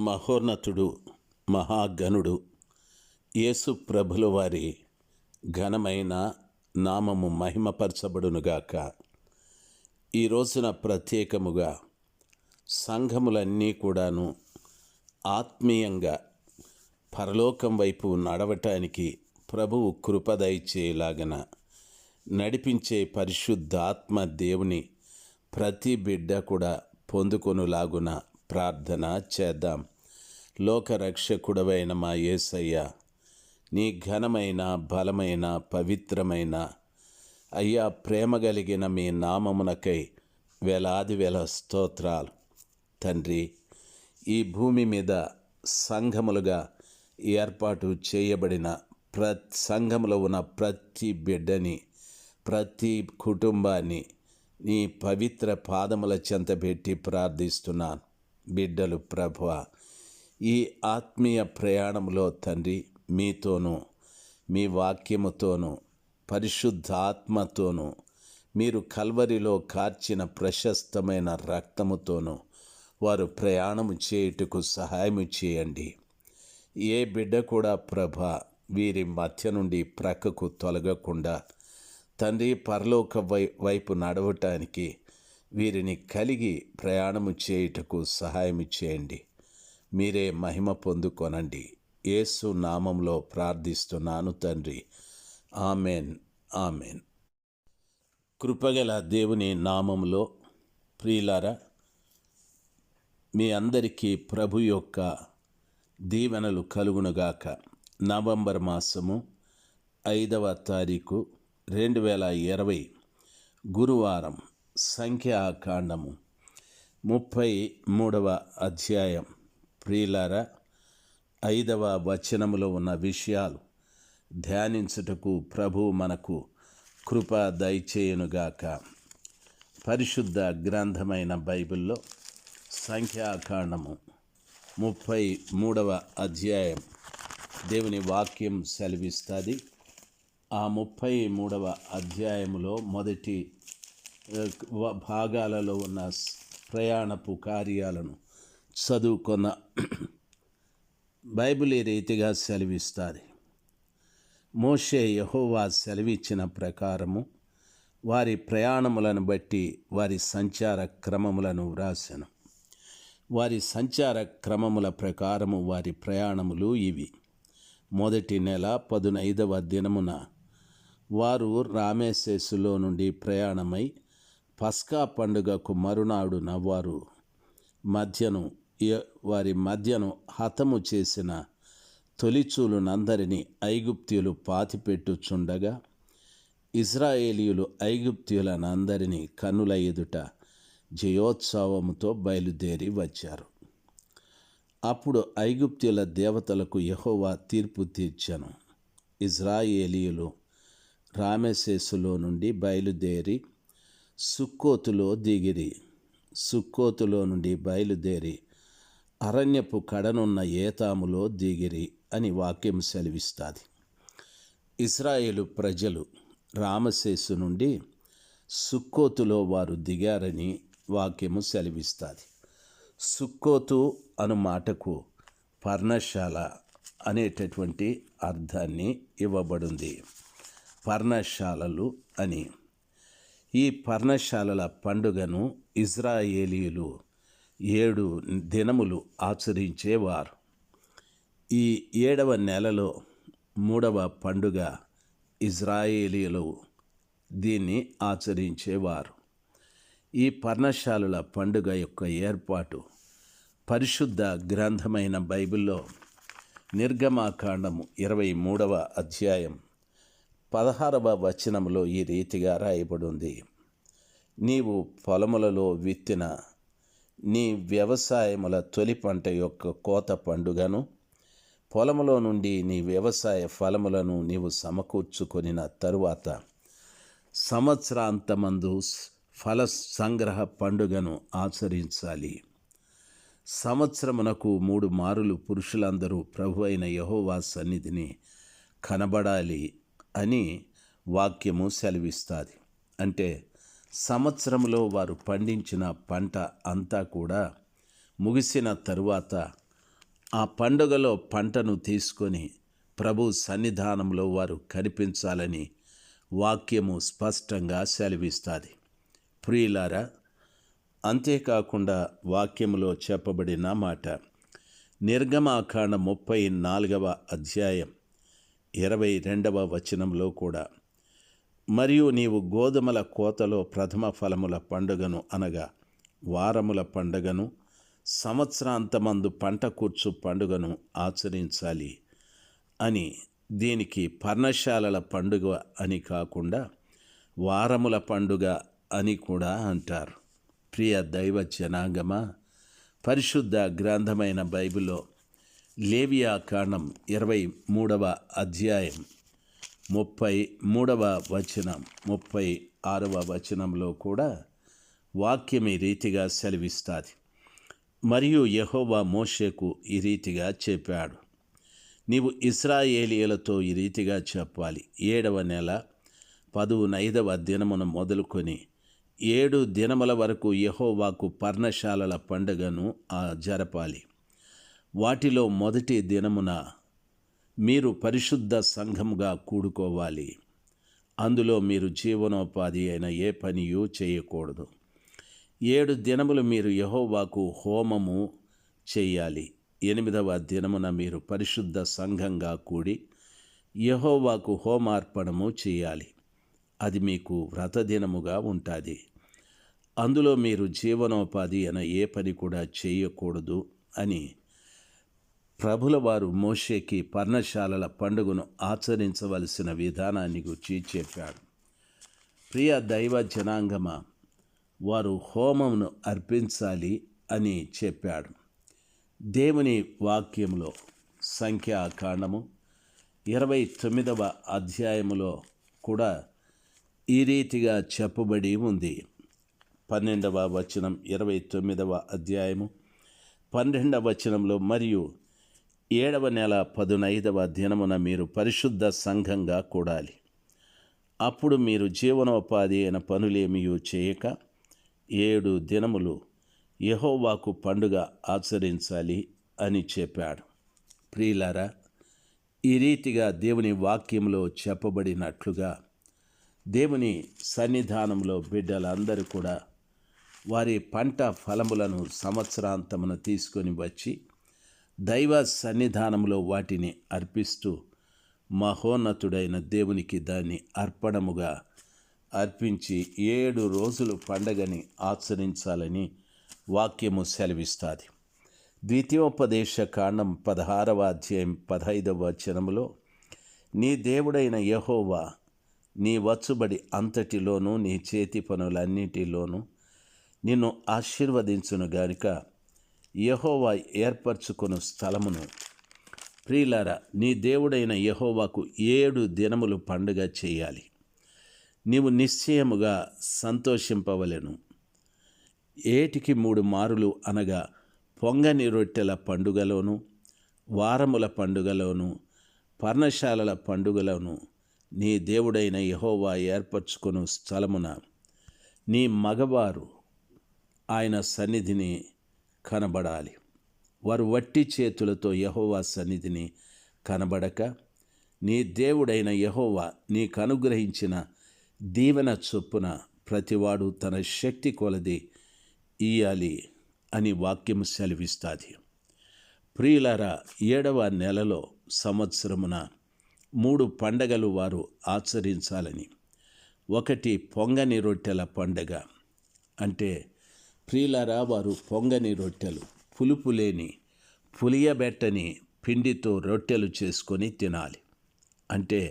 మహోన్నతుడు, మహాగణుడు యేసు ప్రభుల వారి ఘనమైన నామము మహిమపరచబడునుగాక. ఈ రోజున ప్రత్యేకముగా సంఘములన్నీ కూడాను ఆత్మీయంగా పరలోకం వైపు నడవటానికి ప్రభువు కృప దయచేయలాగన నడిపించే పరిశుద్ధాత్మ దేవుని ప్రతి బిడ్డ కూడా పొందుకొనులాగున ప్రార్థన చేద్దాం. లోకరక్షకుడవైన మా యేసయ్య, నీ ఘనమైన బలమైన పవిత్రమైన అయ్యా ప్రేమ కలిగిన మీ నామమునకై వేలాది వేల స్తోత్రాలు తండ్రి. ఈ భూమి మీద సంఘములుగా ఏర్పాటు చేయబడిన సంఘములో ఉన్న ప్రతి బిడ్డని, ప్రతి కుటుంబాన్ని నీ పవిత్ర పాదముల చెంత పెట్టి ప్రార్థిస్తున్నాను. బిడ్డలు ప్రభువా, ఈ ఆత్మీయ ప్రయాణంలో తండ్రి మీతోనూ, మీ వాక్యముతోనూ, పరిశుద్ధాత్మతోనూ, మీరు కల్వరిలో కార్చిన ప్రశస్తమైన రక్తముతోనూ వారు ప్రయాణము చేయుటకు సహాయము చేయండి. ఏ బిడ్డ కూడా ప్రభా వీరి మధ్య నుండి ప్రక్కకు తొలగకుండా తండ్రి పరలోక వైపు నడవటానికి వీరిని కలిగి ప్రయాణము చేయుటకు సహాయం చేయండి. మీరే మహిమ పొందుకొనండి. యేసు నామంలో ప్రార్థిస్తున్నాను తండ్రి. Amen, amen. కృపగల దేవుని నామంలో ప్రియులారా, మీ అందరికీ ప్రభు యొక్క దీవెనలు కలుగునుగాక. నవంబర్ మాసము 5వ తారీఖు 2020 గురువారం. సంఖ్యాకాండము 33వ అధ్యాయం. ప్రియులారా, 5వ వచనములో ఉన్న విషయాలు ధ్యానించుటకు ప్రభువు మనకు కృప దయచేయునుగాక. పరిశుద్ధ గ్రంథమైన బైబిల్లో సంఖ్యాకాండము 33వ అధ్యాయం దేవుని వాక్యం సెలవిస్తుంది. ఆ 33వ అధ్యాయములో మొదటి భాగాలలో ఉన్న ప్రయాణపు కార్యాలను చదువుకున్న బైబిల్ ఈ రీతిగా సెలవిస్తుంది. మోషే యెహోవా సెలవిచ్చిన ప్రకారము వారి ప్రయాణములను బట్టి వారి సంచార క్రమములను వ్రాసెను. వారి సంచార క్రమముల ప్రకారము వారి ప్రయాణములు ఇవి. మొదటి నెల 15వ దినమున వారు రామేసేసులో నుండి ప్రయాణమై పస్కా పండుగకు మరునాడున వారి మధ్యను హతము చేసిన తొలిచూలునందరినీ ఐగుప్తీయులు పాతిపెట్టుచుండగా ఇజ్రాయేలీయులు ఐగుప్తీయులనందరినీ కన్నుల ఎదుట జయోత్సవముతో బయలుదేరి వచ్చారు. అప్పుడు ఐగుప్తీయుల దేవతలకు యెహోవా తీర్పు తీర్చెను. ఇజ్రాయేలీయులు రామెసేసులో నుండి బయలుదేరి సుక్కోతులో దిగిరి. సుక్కోతులో నుండి బయలుదేరి అరణ్యపు కడనున్న ఏతాములో దిగిరి అని వాక్యం సెలవిస్తుంది. ఇశ్రాయేలు ప్రజలు రామసేసు నుండి సుక్కోతులో వారు దిగారని వాక్యము సెలవిస్తుంది. సుక్కోతు అను మాటకు పర్ణశాల అనేటటువంటి అర్థాన్ని ఇవ్వబడింది. పర్ణశాలలు అని. ఈ పర్ణశాలల పండుగను ఇజ్రాయేలీయులు 7 దినములు ఆచరించేవారు. ఈ 7వ నెలలో 3వ పండుగ ఇజ్రాయేలీయులు దీన్ని ఆచరించేవారు. ఈ పర్ణశాలల పండుగ యొక్క ఏర్పాటు పరిశుద్ధ గ్రంథమైన బైబిల్లో నిర్గమాకాండము 23వ అధ్యాయం 16వ వచనంలో ఈ రీతిగా రాయబడింది. నీవు పొలములలో విత్తిన నీ వ్యవసాయముల తొలి పంట యొక్క కోత పండుగను, పొలములో నుండి నీ వ్యవసాయ ఫలములను నీవు సమకూర్చుకొనిన తరువాత సంవత్సరాంతమందు ఫల సంగ్రహ పండుగను ఆచరించాలి. సంవత్సరమునకు 3 మారులు పురుషులందరూ ప్రభు అయిన యెహోవా సన్నిధిని కనబడాలి అని వాక్యము సెలవిస్తుంది. అంటే సంవత్సరంలో వారు పండించిన పంట అంతా కూడా ముగిసిన తరువాత ఆ పండుగలో పంటను తీసుకొని ప్రభు సన్నిధానంలో వారు కనిపించాలని వాక్యము స్పష్టంగా సెలవిస్తుంది. ప్రియులారా, అంతేకాకుండా వాక్యములో చెప్పబడిన మాట నిర్గమాకాండ 34వ అధ్యాయం 22వ వచనంలో కూడా, మరియు నీవు గోధుమల కోతలో ప్రథమ ఫలముల పండుగను అనగా వారముల పండుగను, సంవత్సరాంతమందు పంట కూర్చు పండుగను ఆచరించాలి అని, దీనికి పర్ణశాలల పండుగ అని కాకుండా వారముల పండుగ అని కూడా అంటారు. ప్రియ దైవ జనాంగమా, పరిశుద్ధ గ్రంథమైన బైబిల్లో లేవియా కాండం 23వ అధ్యాయం 33వ వచనం 36వ వచనంలో కూడా వాక్యం ఈ రీతిగా సెలవిస్తుంది. మరియు యెహోవా మోషేకు ఈ రీతిగా చెప్పాడు, నీవు ఇశ్రాయేలీయులతో ఈ రీతిగా చెప్పాలి, 7వ నెల 15వ దినమున మొదలుకొని 7 దినముల వరకు యెహోవాకు పర్ణశాలల పండుగను జరపాలి. వాటిలో మొదటి దినమున మీరు పరిశుద్ధ సంఘముగా కూడుకోవాలి. అందులో మీరు జీవనోపాధి అయిన ఏ పనియూ చేయకూడదు. 7 దినములు మీరు యెహోవాకు హోమము చేయాలి. 8వ దినమున మీరు పరిశుద్ధ సంఘంగా కూడి యెహోవాకు హోమార్పణము చేయాలి. అది మీకు వ్రతదినముగా ఉంటుంది. అందులో మీరు జీవనోపాధి అయిన ఏ పని కూడా చేయకూడదు అని ప్రభుల వారు మోషేకి పర్ణశాలల పండుగను ఆచరించవలసిన విధానాన్ని గురించి చెప్పాడు. ప్రియ దైవ జనాంగమా, వారు హోమమును అర్పించాలి అని చెప్పాడు. దేవుని వాక్యములో సంఖ్యాకాండము 29వ అధ్యాయములో కూడా ఈ రీతిగా చెప్పబడి ఉంది. 12వ వచనం 29వ అధ్యాయము 12వ వచనంలో, మరియు 7వ నెల 15వ దినమున మీరు పరిశుద్ధ సంఘంగా కూడాలి. అప్పుడు మీరు జీవనోపాధి అయిన పనులేమియూ చేయక 7 దినములు యెహోవాకు పండుగ ఆచరించాలి అని చెప్పాడు. ప్రియులారా, ఈ రీతిగా దేవుని వాక్యంలో చెప్పబడినట్లుగా దేవుని సన్నిధానంలో బిడ్డలందరూ కూడా వారి పంట ఫలములను సంవత్సరాంతమున తీసుకొని వచ్చి దైవ సన్నిధానంలో వాటిని అర్పిస్తూ మహోన్నతుడైన దేవునికి దాన్ని అర్పణముగా అర్పించి 7 రోజులు పండగని ఆచరించాలని వాక్యము సెలవిస్తుంది. ద్వితీయోపదేశ కాండం 16వ అధ్యాయం 15వ వచనములో, నీ దేవుడైన యెహోవా నీ వచ్చుబడి అంతటిలోనూ నీ చేతి పనులన్నిటిలోనూ నిన్ను ఆశీర్వదించును గానుక యెహోవా ఏర్పరచుకొను స్థలమును, ప్రియులారా, నీ దేవుడైన యెహోవాకు 7 దినములు పండుగ చేయాలి. నీవు నిశ్చయముగా సంతోషింపవలెను. ఏటికి 3 మారులు అనగా పొంగని రొట్టెల పండుగలోను, వారముల పండుగలోను, పర్ణశాలల పండుగలోను నీ దేవుడైన యెహోవా ఏర్పరచుకొను స్థలమున నీ మగవారు ఆయన సన్నిధిని కనబడాలి. వారు వట్టి చేతులతో యెహోవా సన్నిధిని కనబడక, నీ దేవుడైన యెహోవా నీకు అనుగ్రహించిన దీవెన చొప్పున ప్రతివాడు తన శక్తి కొలది ఇయ్యాలి అని వాక్యము సెలవిస్తుంది. ప్రియులారా, 7వ నెలలో సంవత్సరమున 3 పండగలు వారు ఆచరించాలని. ఒకటి పొంగని రొట్టెల పండగ. అంటే ప్రియులారా, వారు పొంగని రొట్టెలు, పులుపు లేని పులియబెట్టని పిండితో రొట్టెలు చేసుకొని తినాలి. అంటే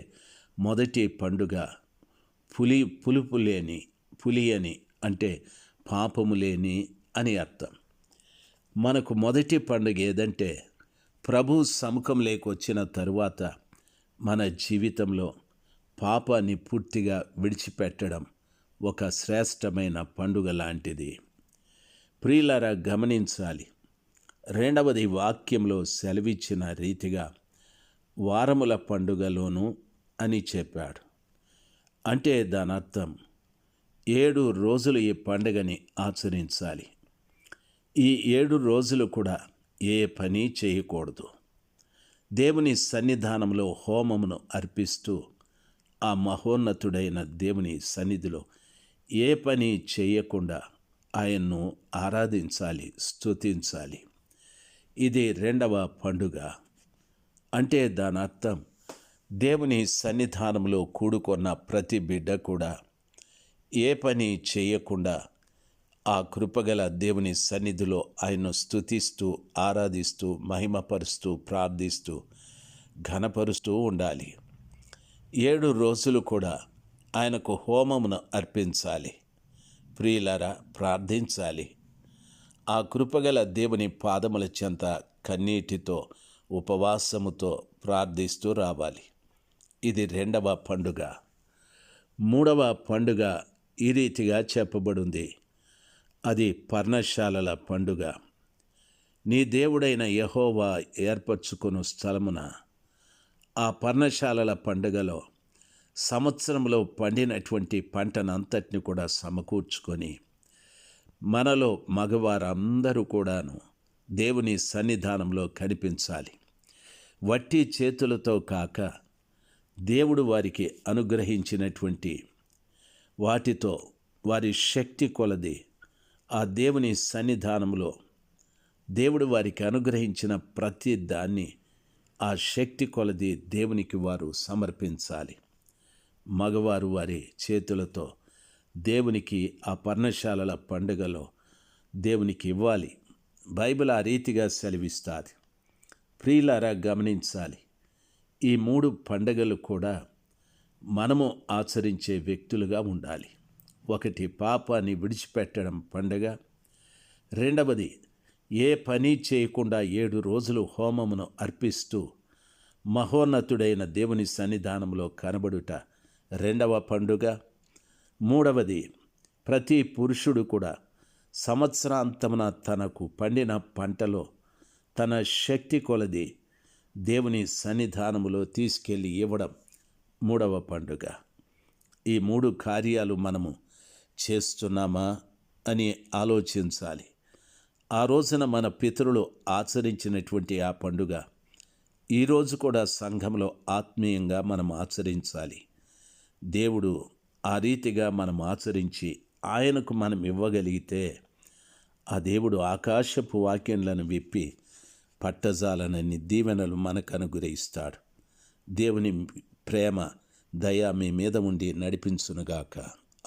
మొదటి పండుగ పులుపు లేని, పులియని అంటే పాపము లేని అని అర్థం. మనకు మొదటి పండుగ ఏదంటే ప్రభు సముఖం లేకొచ్చిన తరువాత మన జీవితంలో పాపాన్ని పూర్తిగా విడిచిపెట్టడం ఒక శ్రేష్టమైన పండుగ లాంటిది. ప్రియులారా, గమనించాలి. రెండవది వాక్యంలో సెలవిచ్చిన రీతిగా వారముల పండుగలోను అని చెప్పాడు. అంటే దాని అర్థం 7 రోజులు ఈ పండుగని ఆచరించాలి. ఈ 7 రోజులు కూడా ఏ పని చేయకూడదు. దేవుని సన్నిధానంలో హోమమును అర్పిస్తూ ఆ మహోన్నతుడైన దేవుని సన్నిధిలో ఏ పని చేయకుండా ఆయన్ను ఆరాధించాలి, స్తుతించాలి. ఇది రెండవ పండుగ. అంటే దాని అర్థం దేవుని సన్నిధానంలో కూడుకున్న ప్రతి బిడ్డ కూడా ఏ పని చేయకుండా ఆ కృపగల దేవుని సన్నిధిలో ఆయన్ను స్తుతిస్తూ, ఆరాధిస్తూ, మహిమపరుస్తూ, ప్రార్థిస్తూ, ఘనపరుస్తూ ఉండాలి. 7 రోజులు కూడా ఆయనకు హోమమును అర్పించాలి. ప్రియులారా, ప్రార్థించాలి. ఆ కృపగల దేవుని పాదముల చెంత కన్నీటితో, ఉపవాసముతో ప్రార్థిస్తూ రావాలి. ఇది రెండవ పండుగ. మూడవ పండుగ ఈ రీతిగా చెప్పబడింది. అది పర్ణశాలల పండుగ. నీ దేవుడైన యెహోవా ఏర్పరచుకొను స్థలమున ఆ పర్ణశాలల పండుగలో సంవత్సరంలో పండినటువంటి పంటనంతటిని కూడా సమకూర్చుకొని మనలో మగవారందరూ కూడాను దేవుని సన్నిధానంలో కనిపించాలి. వట్టి చేతులతో కాక దేవుడు వారికి అనుగ్రహించినటువంటి వాటితో వారి శక్తి కొలది ఆ దేవుని సన్నిధానంలో దేవుడు వారికి అనుగ్రహించిన ప్రతి దాన్ని ఆ శక్తి కొలది దేవునికి వారు సమర్పించాలి. మగవారు వారి చేతులతో దేవునికి ఆ పర్ణశాలల పండుగలో దేవునికి ఇవ్వాలి. బైబిల్ ఆ రీతిగా సెలవిస్తుంది. ప్రియులారా, గమనించాలి. ఈ 3 పండుగలు కూడా మనము ఆచరించే వ్యక్తులుగా ఉండాలి. ఒకటి పాపాన్ని విడిచిపెట్టడం పండుగ. రెండవది ఏ పని చేయకుండా 7 రోజులు హోమమును అర్పిస్తూ మహోన్నతుడైన దేవుని సన్నిధానంలో కనబడుట రెండవ పండుగ. మూడవది ప్రతి పురుషుడు కూడా సంవత్సరాంతమున తనకు పండిన పంటలో తన శక్తి కొలది దేవుని సన్నిధానములో తీసుకెళ్ళి ఇవ్వడం మూడవ పండుగ. ఈ 3 కార్యాలు మనము చేస్తున్నామా అని ఆలోచించాలి. ఆ రోజున మన పితరులు ఆచరించినటువంటి ఆ పండుగ ఈరోజు కూడా సంఘంలో ఆత్మీయంగా మనం ఆచరించాలి. దేవుడు ఆ రీతిగా మనం ఆచరించి ఆయనకు మనం ఇవ్వగలిగితే ఆ దేవుడు ఆకాశపు వాక్యములను విప్పి పట్టజాలనన్ని దీవెనలు మనకు అనుగ్రహిస్తాడు. దేవుని ప్రేమ, దయ మీ మీద ఉండి నడిపించునుగాక.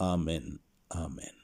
Amen, amen.